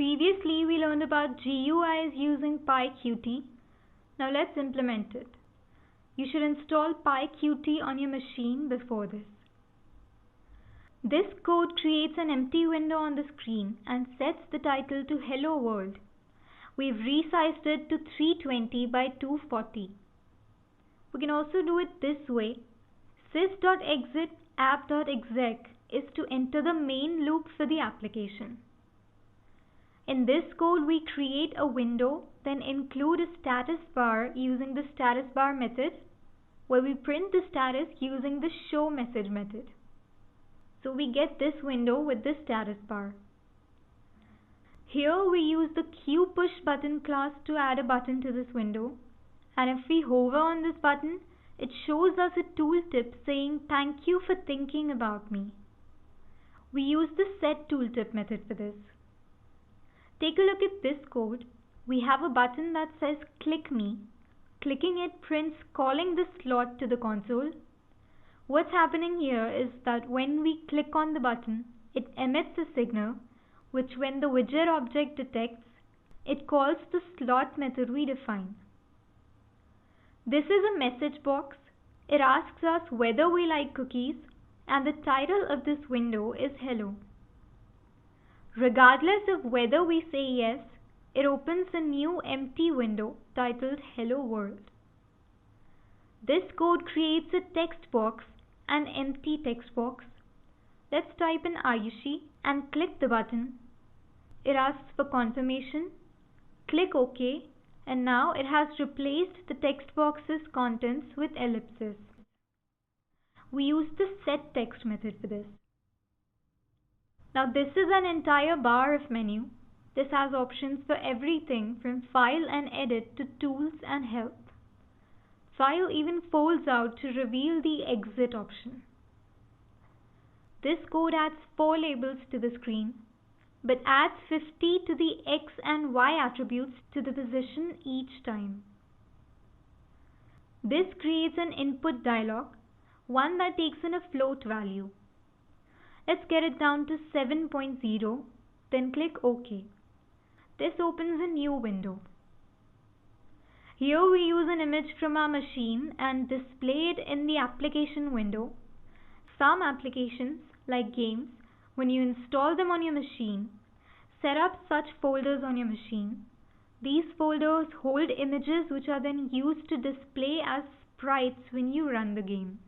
Previously, we learned about GUIs using PyQT. Now let's implement it. You should install PyQT on your machine before this. This code creates an empty window on the screen and sets the title to Hello World. We've resized it to 320 by 240. We can also do it this way. sys.exit app.exec is to enter the main loop for the application. In this code, we create a window, then include a status bar using the status bar method, where we print the status using the show message method. So we get this window with the status bar. Here we use the QPush button class to add a button to this window, and if we hover on this button, it shows us a tooltip saying thank you for thinking about me. We use the set tooltip method for this. Take a look at this code. We have a button that says click me. Clicking it prints calling the slot to the console. What's happening here is that when we click on the button, it emits a signal, which when the widget object detects, it calls the slot method we define. This is a message box. It asks us whether we like cookies, and the title of this window is Hello. Regardless of whether we say yes, it opens a new empty window titled Hello World. This code creates a text box, an empty text box. Let's type in Ayushi and click the button. It asks for confirmation. Click OK, and now it has replaced the text box's contents with ellipses. We use the setText method for this. Now this is an entire bar of menu. This has options for everything from file and edit to tools and help. File even folds out to reveal the exit option. This code adds 4 labels to the screen, but adds 50 to the X and Y attributes to the position each time. This creates an input dialog, one that takes in a float value. Let's get it down to 7.0, then click OK. This opens a new window. Here we use an image from our machine and display it in the application window. Some applications, like games, when you install them on your machine, set up such folders on your machine. These folders hold images which are then used to display as sprites when you run the game.